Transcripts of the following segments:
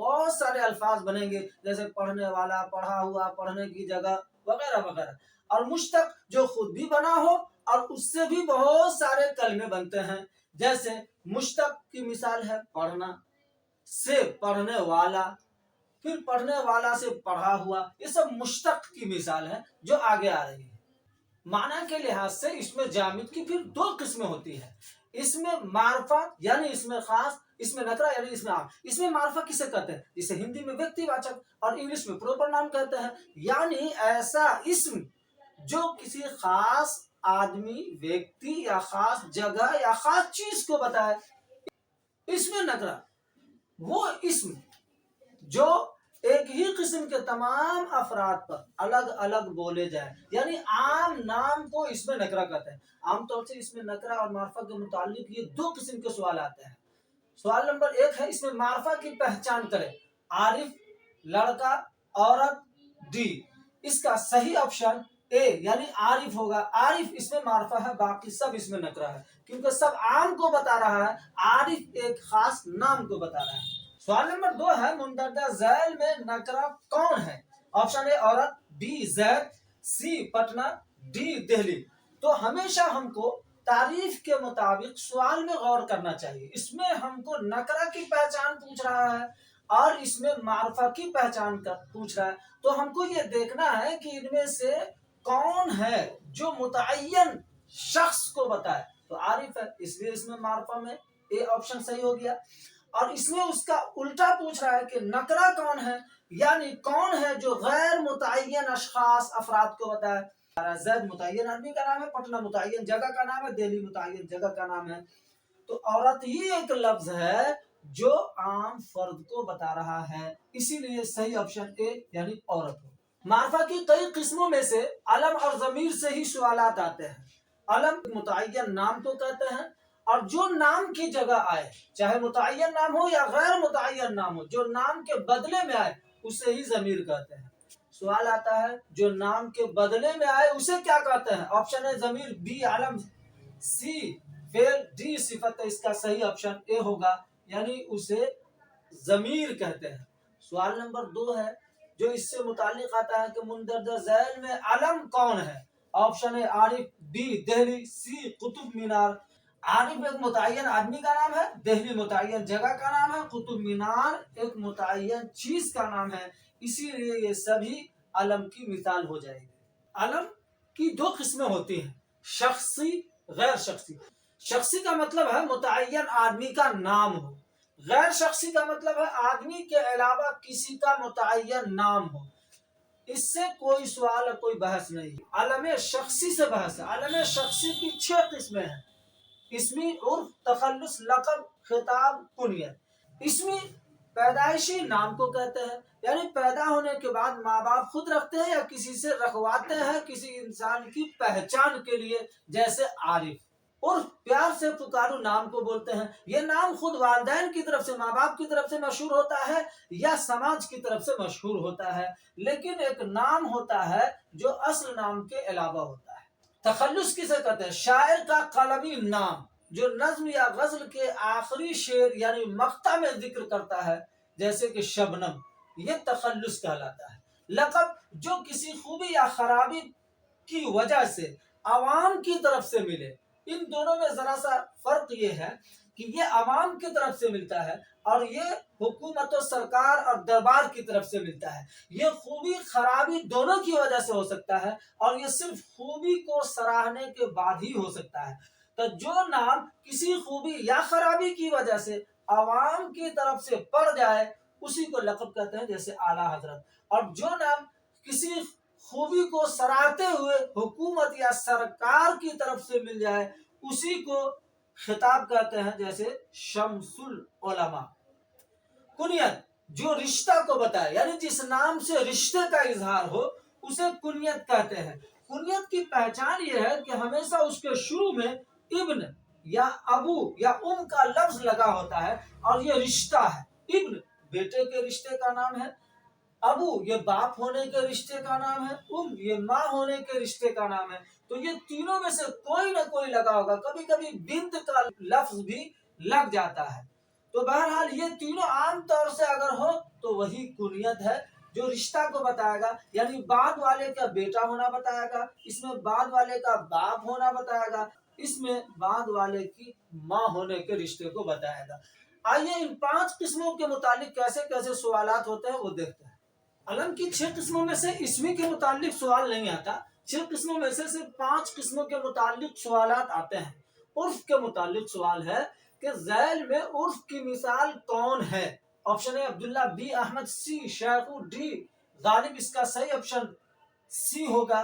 بہت سارے الفاظ بنیں گے، جیسے پڑھنے والا، پڑھا ہوا، پڑھنے کی جگہ وغیرہ وغیرہ۔ اور مشتق جو خود بھی بنا ہو اور اس سے بھی بہت سارے کلمے بنتے ہیں، جیسے مشتق کی مثال ہے پڑھنا، سے پڑھنے والا، پھر پڑھنے والا سے پڑھا ہوا، یہ سب مشتق کی مثال ہے جو آگے آ رہی ہے۔ معنی کے لحاظ سے اس میں جامد کی پھر دو قسمیں ہوتی ہیں، اس میں معرفہ یعنی اس میں خاص، اس میں نکرہ یعنی اس میں عام۔ اس میں معرفہ کسے کہتے ہیں؟ جسے ہندی میں ویکتی واچک اور انگلش میں پروپر نام کہتے ہیں، یعنی ایسا اسم جو کسی خاص آدمی، ویکتی یا خاص جگہ یا خاص چیز کو بتائے۔ اس میں نکرہ وہ اسم جو ایک ہی قسم کے تمام افراد پر الگ الگ بولے جائیں، یعنی عام نام کو اس میں نکرہ کہتے ہیں۔ عام طور سے اس میں نکرہ اور معرفہ کے متعلق یہ دو قسم کے سوال آتے ہیں۔ سوال نمبر 1 ہے، اس میں معرفہ کی پہچان کرے، عارف لڑکا، عورت، ڈی۔ اس کا صحیح آپشن اے یعنی عارف ہوگا۔ عارف اس میں معرفہ ہے، باقی سب اس میں نکرہ ہے، کیونکہ سب عام کو بتا رہا ہے، عارف ایک خاص نام کو بتا رہا ہے۔ سوال نمبر 2 ہے، مندرجہ ذیل میں نکرہ کون ہے؟ آپشن اے عورت، B Zaid, C Patna, D Delhi. تو ہمیشہ ہم کو تعریف کے مطابق سوال میں غور کرنا چاہیے۔ اس میں ہم کو نکرہ کی پہچان پوچھ رہا ہے اور اس میں معرفہ کی پہچان پوچھ رہا ہے، تو ہم کو یہ دیکھنا ہے کہ ان میں سے کون ہے جو متعین شخص کو بتائے۔ تو عارف ہے، اس لیے اس میں معرفہ میں اے آپشن صحیح ہو گیا۔ اور اس میں اس کا الٹا پوچھ رہا ہے کہ نکرہ کون ہے، یعنی کون ہے جو غیر متعین اشخاص افراد کو بتائے۔ زید متعین آدمی کا نام ہے، پٹنہ متعین جگہ کا نام ہے، دہلی متعین جگہ کا نام ہے۔ تو عورت ہی ایک لفظ ہے جو عام فرد کو بتا رہا ہے، اسی لیے صحیح آپشن اے یعنی عورت ہو۔ معرفہ کی کئی قسموں میں سے علم اور ضمیر سے ہی سوالات آتے ہیں۔ علم متعین نام کو کہتے ہیں، اور جو نام کی جگہ آئے، چاہے متعین نام ہو یا غیر متعین نام ہو، جو نام کے بدلے میں آئے اسے ہی ضمیر کہتے ہیں۔ سوال آتا ہے جو نام کے بدلے میں آئے اسے کیا کہتے ہیں؟ آپشن اے ضمیر، بی علم، سی فعل، ڈی صفت۔ اس کا صحیح آپشن اے ہوگا، یعنی اسے ضمیر کہتے ہیں۔ سوال نمبر 2 ہے جو اس سے متعلق آتا ہے کہ مندرجہ ذیل میں علم کون ہے؟ Option A Arif, B Delhi, C Qutub Minar. Arif ایک متعین آدمی کا نام ہے، دہلی متعین جگہ کا نام ہے، قطب مینار ایک متعین چیز کا نام ہے، اسی لیے یہ سبھی علم کی مثال ہو جائے گی۔ علم کی دو قسمیں ہوتی ہیں، شخصی، غیر شخصی۔ شخصی کا مطلب ہے متعین آدمی کا نام ہو، غیر شخصی کا مطلب ہے آدمی کے علاوہ کسی کا متعین نام ہو۔ اس سے کوئی سوال اور کوئی بحث نہیں۔ علم شخصی سے بحث ہے۔ علم شخصی کی 6 قسمیں ہیں، اسمی، عرف، تخلص، لقب، خطاب، کنیت۔ اسمی پیدائشی نام کو کہتے ہیں، یعنی پیدا ہونے کے بعد ماں باپ خود رکھتے ہیں یا کسی سے رکھواتے ہیں کسی انسان کی پہچان کے لیے، جیسے عارف۔ عرف پیار سے پکارو نام کو بولتے ہیں، یہ نام خود والدین کی طرف سے، ماں باپ کی طرف سے مشہور ہوتا ہے یا سماج کی طرف سے مشہور ہوتا ہے، لیکن ایک نام ہوتا ہے جو اصل نام کے علاوہ ہوتا ہے۔ تخلص کسے کہتے ہیں؟ شاعر کا قلمی نام جو نظم یا غزل کے آخری شعر یعنی مقطع میں ذکر کرتا ہے، جیسے کہ شبنم، یہ تخلص کہلاتا ہے۔ لقب جو کسی خوبی یا خرابی کی وجہ سے عوام کی طرف سے ملے۔ ان دونوں میں ذرا سا فرق یہ ہے کہ یہ عوام کی طرف سے ملتا ہے اور یہ حکومت و سرکار اور دربار کی طرف سے ملتا ہے۔ یہ خوبی خرابی دونوں کی وجہ سے ہو سکتا ہے اور یہ صرف خوبی کو سراہنے کے بعد ہی ہو سکتا ہے۔ تو جو نام کسی خوبی یا خرابی کی وجہ سے عوام کی طرف سے پڑ جائے اسی کو لقب کہتے ہیں، جیسے اعلیٰ حضرت۔ اور جو نام کسی خوبی کو سراہتے ہوئے حکومت یا سرکار کی طرف سے مل جائے اسی کو خطاب کہتے ہیں، جیسے شمس العلماء۔ کنیت جو رشتہ کو بتائے، یعنی جس نام سے رشتے کا اظہار ہو اسے کنیت کہتے ہیں۔ کنیت کی پہچان یہ ہے کہ ہمیشہ اس کے شروع میں ابن یا ابو یا کا لفظ لگا ہوتا ہے اور یہ رشتہ ہے۔ ابن بیٹے کے رشتے کا نام ہے، ابو یہ باپ ہونے کے رشتے کا نام ہے، یہ ماں ہونے کے رشتے کا نام ہے۔ تو یہ تینوں میں سے کوئی نہ کوئی لگا ہوگا، کبھی کبھی بنت کا لفظ بھی لگ جاتا ہے۔ تو بہرحال یہ تینوں عام طور سے اگر ہو تو وہی کنیت ہے جو رشتہ کو بتائے گا، یعنی بعد والے کا بیٹا ہونا بتائے گا، اس میں بعد والے کا باپ ہونا بتائے گا، اس میں بعد والے کی ماں ہونے کے رشتے کو بتائے گا۔ آئیے ان 5 قسموں کے متعلق کیسے کیسے سوالات ہوتے ہیں وہ دیکھتے ہیں۔ علم کی 6 قسموں میں سے اسمی کے متعلق سوال نہیں آتا، 6 قسموں میں سے صرف 5 قسموں کے متعلق سوالات آتے ہیں۔ عرف کے متعلق سوال ہے کہ ذیل میں عرف کی مثال کون ہے؟ Option A Abdullah, B Ahmad, C Sheikhu, D Ghalib. اس کا صحیح آپشن سی ہوگا،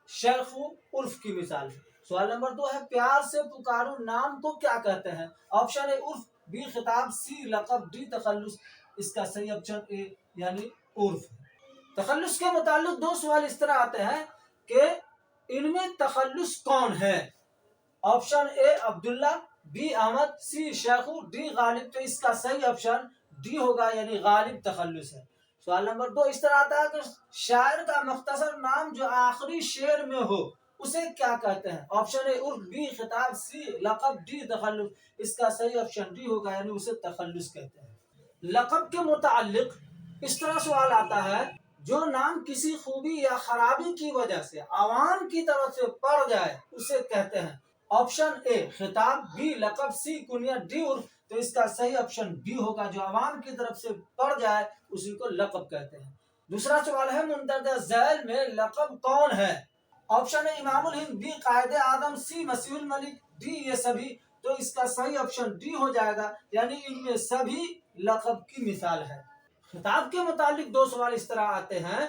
شیخو عرف کی مثال ہے۔ سوال نمبر 2 ہے پیار سے پکارو نام کو کیا کہتے ہیں؟ آپشن اے عرف، بی خطاب، سی لقب، ڈی تخلص۔ اس کا صحیح آپشن اے یعنی عرف ہے۔ تخلص کے متعلق 2 سوال اس طرح آتے ہیں کہ ان میں تخلص کون ہے؟ Option A Abdullah, B Ahmad, C Sheikhu, D Ghalib. تو اس کا صحیح آپشن ڈی ہوگا یعنی غالب تخلص ہے۔ سوال نمبر 2 اس طرح آتا ہے کہ شاعر کا مختصر نام جو آخری شعر میں ہو اسے کیا کہتے ہیں؟ آپشن اے عرف، بی خطاب، سی لقب، ڈی تخلص۔ اس کا صحیح آپشن ڈی ہوگا یعنی اسے تخلص کہتے ہیں۔ لقب کے متعلق اس طرح سوال آتا ہے جو نام کسی خوبی یا خرابی کی وجہ سے عوام کی طرف سے پڑ جائے اسے کہتے ہیں۔ آپشن اے خطاب، بی لقب، سی کنیت، ڈی عرف۔ تو اس کا صحیح آپشن بی ہوگا، جو عوام کی طرف سے پڑ جائے اسی کو لقب کہتے ہیں۔ دوسرا سوال ہے مندرجہ ذیل میں لقب کون ہے؟ آپشن اے امام الہند، بی قائد اعظم، سی مسیح الملک، ڈی یہ سبھی۔ تو اس کا صحیح آپشن ڈی ہو جائے گا یعنی ان میں سبھی لقب کی مثال ہے۔ خطاب کے متعلق 2 سوال اس طرح آتے ہیں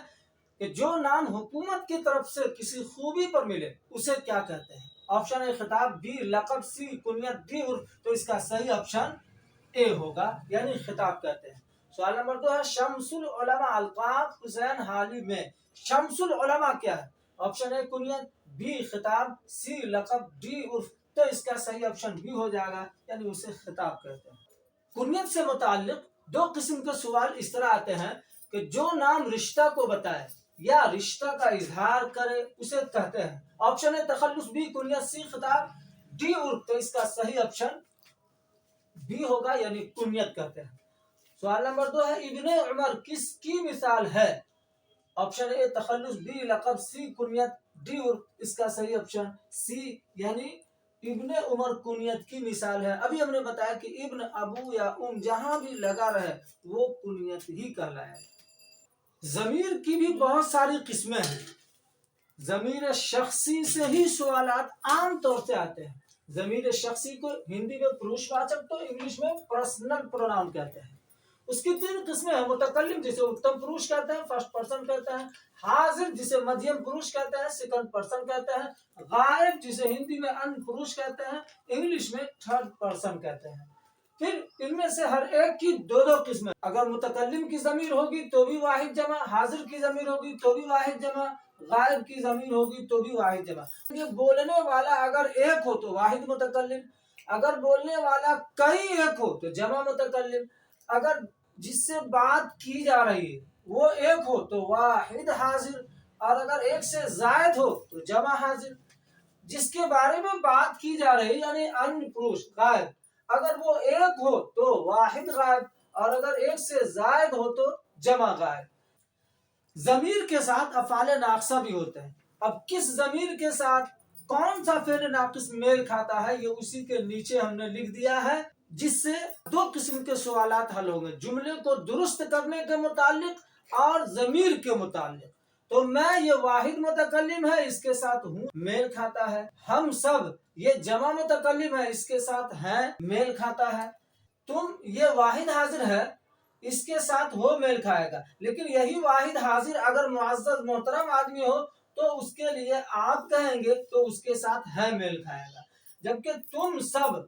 کہ جو نام حکومت کی طرف سے کسی خوبی پر ملے اسے کیا کہتے ہیں؟ آپشن اے خطاب، بی لقب، سی کنیت، ڈی عرف۔ تو اس کا صحیح آپشن اے ہوگا یعنی خطاب کہتے ہیں۔ سوال نمبر 2 ہے شمس العلماء القاب حسین حالی میں شمس العلماء کیا ہے؟ آپشن اے کنیت، بی خطاب، سی لقب، ڈی عرف۔ تو اس کا صحیح آپشن بی ہو جائے گا یعنی اسے خطاب کہتے ہیں۔ کنیت سے متعلق 2 قسم کے سوال اس طرح آتے ہیں کہ جو نام رشتہ کو بتائے یا رشتہ کا اظہار کرے اسے کہتے ہیں۔ آپشن اے تخلص، بی کنیت، سی خطاب، ڈی عرف۔ تو اس کا صحیح آپشن بی ہوگا یعنی کنیت کہتے ہیں۔ سوال نمبر 2 ہے ابن عمر کس کی مثال ہے؟ آپشن اے تخلص، بی لقب، سی کنیت، ڈی عرف۔ اس کا صحیح آپشن سی یعنی ابن عمر کنیت کی مثال ہے۔ ابھی ہم نے بتایا کہ ابن، ابو یا جہاں بھی لگا رہے وہ کنیت ہی کہلائے۔ ضمیر کی بھی بہت ساری قسمیں ہیں۔ ضمیر شخصی سے ہی سوالات عام طور سے آتے ہیں۔ ضمیر شخصی کو ہندی میں پروش واچک تو انگلش میں پرسنل پروناؤن کہتے ہیں۔ اس کی 3 قسمیں ہیں، متکلم جسے اتم پروش کہتے ہیں، فرسٹ پرسن کہتے ہیں، حاضر جسے مدھیم پروش کہتے ہیں، سیکنڈ پرسن کہتے ہیں، غائب جسے ہندی میں ان پروش کہتے ہیں، انگلش میں تھرڈ پرسن کہتے ہیں۔ پھر ان میں سے ہر ایک کی 2 قسمیں، اگر متکلم کی ضمیر ہوگی تو بھی واحد جمع، حاضر کی ضمیر ہوگی تو بھی واحد جمع، غائب کی ضمیر ہوگی تو بھی واحد جمع۔ یہ بولنے والا اگر ایک ہو تو واحد متکلم، اگر بولنے والا کئی ایک ہو تو جمع متکلم، اگر جس سے بات کی جا رہی ہے وہ ایک ہو تو واحد حاضر، اور اگر ایک سے زائد ہو تو جمع حاضر۔ جس کے بارے میں بات کی جا رہی یعنی ان پروش غائب، اگر وہ ایک ہو تو واحد غائب، اور اگر ایک سے زائد ہو تو جمع غائب۔ ضمیر کے ساتھ افعال ناقصہ بھی ہوتے ہیں۔ اب کس ضمیر کے ساتھ کون سا فعل ناقص میل کھاتا ہے یہ اسی کے نیچے ہم نے لکھ دیا ہے، جس سے 2 قسم کے سوالات حل ہوں گے، جملے کو درست کرنے کے متعلق اور ضمیر کے متعلق۔ تو میں یہ واحد متکلم ہے اس کے ساتھ ہوں میل کھاتا ہے، ہم سب یہ جمع متکلم ہے اس کے ساتھ ہیں میل کھاتا ہے، تم یہ واحد حاضر ہے اس کے ساتھ ہو میل کھائے گا۔ لیکن یہی واحد حاضر اگر معزز محترم آدمی ہو تو اس کے لیے آپ کہیں گے تو اس کے ساتھ ہے میل کھائے گا، جبکہ تم سب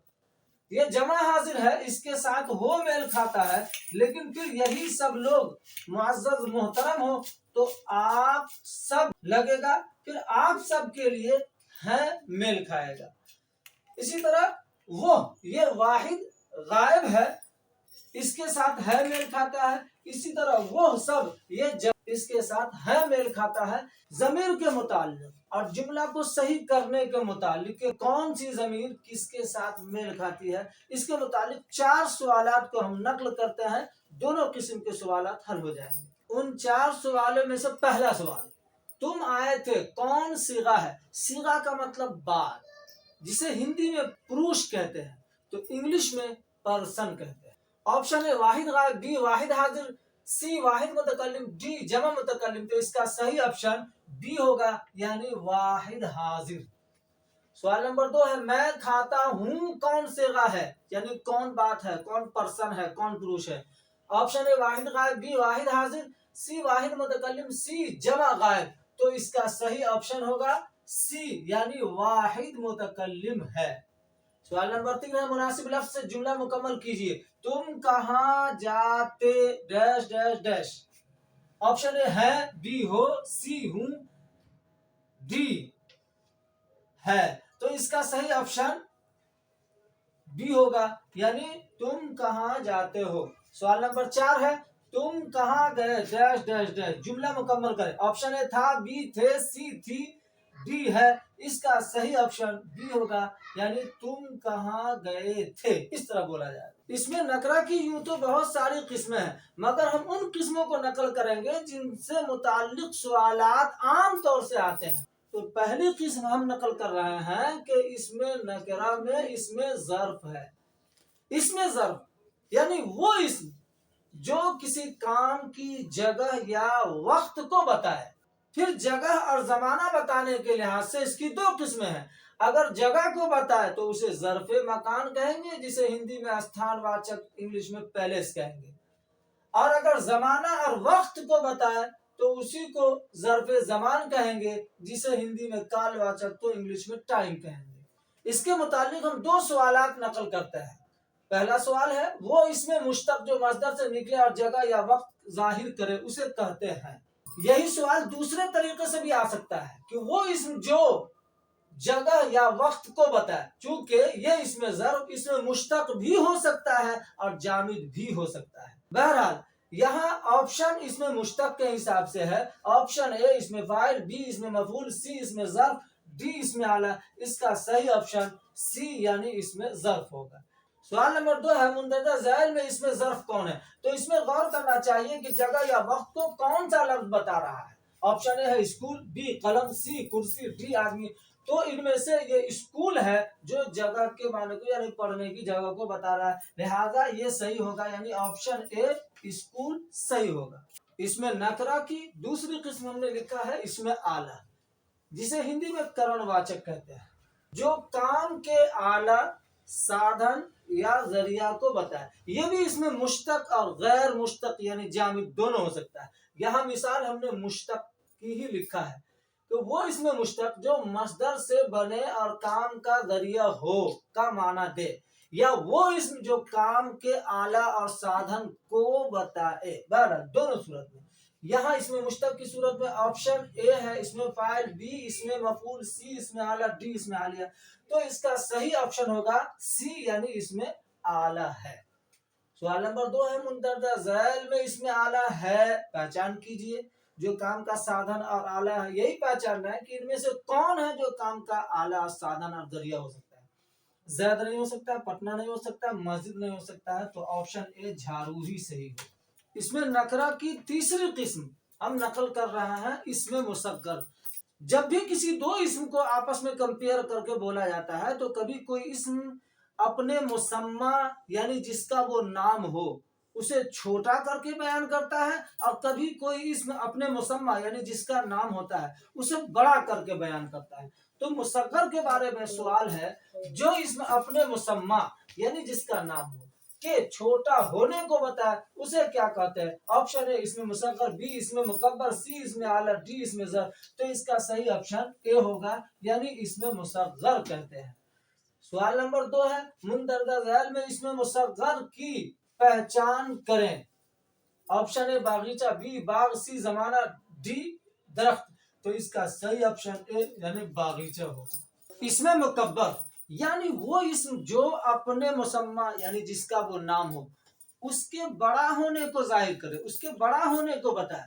یہ جمع حاضر ہے اس کے ساتھ ہو میل کھاتا ہے، لیکن پھر یہی سب لوگ معزز محترم ہو تو آپ سب لگے گا، پھر آپ سب کے لیے ہے میل کھائے گا۔ اسی طرح وہ یہ واحد غائب ہے اس کے ساتھ ہے میل کھاتا ہے، اسی طرح وہ سب یہ اس کے ساتھ ہے میل کھاتا ہے ضمیر کے متعلق اور جملہ کو صحیح کرنے کے متعلق کہ کون سی ضمیر کس کے ساتھ میل کھاتی ہے، اس کے متعلق 4 سوالات کو ہم نقل کرتے ہیں، دونوں قسم کے سوالات حل ہو جائیں گے۔ ان 4 سوالوں میں سے پہلا سوال، تم آئے تھے کون صیغہ ہے؟ صیغہ کا مطلب بات، جسے ہندی میں پروش کہتے ہیں تو انگلش میں پرسن کہتے ہیں۔ آپشن ہے واحد غائب، بی واحد حاضر، سی واحد متکلم، ڈی جمع متکلم۔ تو اس کا صحیح آپشن بی ہوگا، یعنی واحد حاضر۔ سوال نمبر 2 ہے میں کھاتا ہوں کون صیغہ ہے، یعنی کون بات ہے، کون پرسن ہے، کون پروش ہے۔ آپشن ہے واحد غائب، بی واحد حاضر، سی واحد متکلم، سی جمع غائب۔ تو اس کا صحیح آپشن ہوگا سی، یعنی واحد متکلم ہے۔ سوال نمبر 3 ہے مناسب لفظ سے جملہ مکمل کیجئے۔ تم کہاں جاتے ڈیش ڈیش ڈیش۔ آپشن اے ہے، بی ہو، سی ہوں، ڈی ہے۔ تو اس کا صحیح آپشن بی ہوگا، یعنی تم کہاں جاتے ہو۔ سوال نمبر 4 ہے تم کہاں گئے ڈیش ڈیش ڈیش، جملہ مکمل کریں۔ آپشن اے تھا، بی تھے، سی تھی، ڈی ہے۔ اس کا صحیح آپشن بی ہوگا، یعنی تم کہاں گئے تھے، اس طرح بولا جائے۔ اس میں نکرہ کی یوں تو بہت ساری قسمیں ہیں، مگر ہم ان قسموں کو نقل کریں گے جن سے متعلق سوالات عام طور سے آتے ہیں۔ تو پہلی قسم ہم نقل کر رہے ہیں کہ اس میں نکرہ میں اس میں ظرف ہے۔ اس میں ظرف یعنی وہ اسم جو کسی کام کی جگہ یا وقت کو بتائے۔ پھر جگہ اور زمانہ بتانے کے لحاظ سے اس کی 2 قسمیں ہیں۔ اگر جگہ کو بتائے تو اسے ظرف مکان کہیں گے، جسے ہندی میں استھان واچک، انگلش میں پیلیس کہیں گے۔ اور اگر زمانہ اور وقت کو بتائے تو اسی کو ظرف زمان کہیں گے، جسے ہندی میں کال واچک، تو انگلش میں ٹائم کہیں گے۔ اس کے متعلق ہم 2 سوالات نقل کرتے ہیں۔ پہلا سوال ہے وہ اس میں مشتق جو مصدر سے نکلے اور جگہ یا وقت ظاہر کرے اسے کہتے ہیں۔ یہی سوال دوسرے طریقے سے بھی آ سکتا ہے کہ وہ اسم جو جگہ یا وقت کو بتائے، چونکہ یہ اس میں ظرف اس میں مشتق بھی ہو سکتا ہے اور جامد بھی ہو سکتا ہے۔ بہرحال یہاں آپشن اس میں مشتق کے حساب سے ہے۔ آپشن اے اس میں فاعل، بی اس میں مفعول، سی اس میں ظرف، ڈی اس میں آلہ۔ اس کا صحیح آپشن سی، یعنی اس میں ظرف ہوگا۔ سوال نمبر 2 ہے مندرجہ ذیل میں اس میں ظرف کون ہے؟ تو اس میں غور کرنا چاہیے کہ جگہ یا وقت کو کون سا لفظ بتا رہا ہے۔ آپشن اے ہے اسکول، بی قلم، سی کرسی، ڈی آدمی۔ تو ان میں سے یہ اسکول ہے جو جگہ کے معنی کو یعنی پڑھنے کی جگہ کو بتا رہا ہے، لہذا یہ صحیح ہوگا، یعنی آپشن اے اسکول صحیح ہوگا۔ اس میں نکرہ کی دوسری قسم ہم نے لکھا ہے اس میں آلہ، جسے ہندی میں کرن واچک کہتے ہیں، جو کام کے آلہ، سادھن یا ذریعہ کو بتائے۔ یہ بھی اس میں مشتق اور غیر مشتق یعنی جامد دونوں ہو سکتا ہے۔ یہاں مثال ہم نے مشتق کی ہی لکھا ہے، تو وہ اس میں مشتق جو مصدر سے بنے اور کام کا ذریعہ ہو کا معنی دے، یا وہ اسم جو کام کے آلہ اور سادھن کو بتائے۔ بہرحال دونوں صورت میں یہاں اس میں مشتق کی صورت میں آپشن اے ہے اس میں فاعل، بی اس میں مفعول، سی اس میں آلہ، ڈی اس میں آلیہ۔ تو اس کا صحیح آپشن ہوگا سی، یعنی اس میں آلہ ہے۔ سوال نمبر 2 ہے مندرجہ ذیل میں اس میں آلہ ہے، پہچان کیجئے۔ جو کام کا سادھن اور آلہ ہے، یہی پہچاننا ہے کہ ان میں سے کون ہے جو کام کا آلہ اور سادھن اور ذریعہ ہو سکتا ہے۔ زید نہیں ہو سکتا، پٹنہ نہیں ہو سکتا، مسجد نہیں ہو سکتا ہے، تو آپشن اے جھارو ہی صحیح ہے۔ اس میں نکرہ کی تیسری قسم ہم نقل کر رہے ہیں اس میں مصغر۔ جب بھی کسی 2 اسم کو آپس میں کمپیئر کر کے بولا جاتا ہے تو کبھی کوئی اسم اپنے مسمى یعنی جس کا وہ نام ہو اسے چھوٹا کر کے بیان کرتا ہے، اور کبھی کوئی اسم اپنے مسمى یعنی جس کا نام ہوتا ہے اسے بڑا کر کے بیان کرتا ہے۔ تو مصغر کے بارے میں سوال ہے جو اسم اپنے مسمى یعنی جس کا نام ہو کہ چھوٹا ہونے کو بتائے اسے کیا کہتے ہیں۔ آپشن اے اس میں مصغر، بی اس میں مکبر، سی اس میں اعلی، ڈی اس میں ظرف۔ تو اس کا صحیح آپشن اے ہوگا، یعنی اس میں مصغر کہتے ہیں۔ سوال نمبر 2 ہے مندرجہ ذیل میں اس میں مصغر کی پہچان کریں۔ آپشن اے باغیچہ، بی باغ، سی زمانہ، ڈی درخت۔ تو اس کا صحیح آپشن اے یعنی باغیچہ ہوگا۔ اس میں مکبر یعنی وہ اسم جو اپنے مسمى یعنی جس کا وہ نام ہو اس کے بڑا ہونے کو ظاہر کرے، اس کے بڑا ہونے کو بتائے۔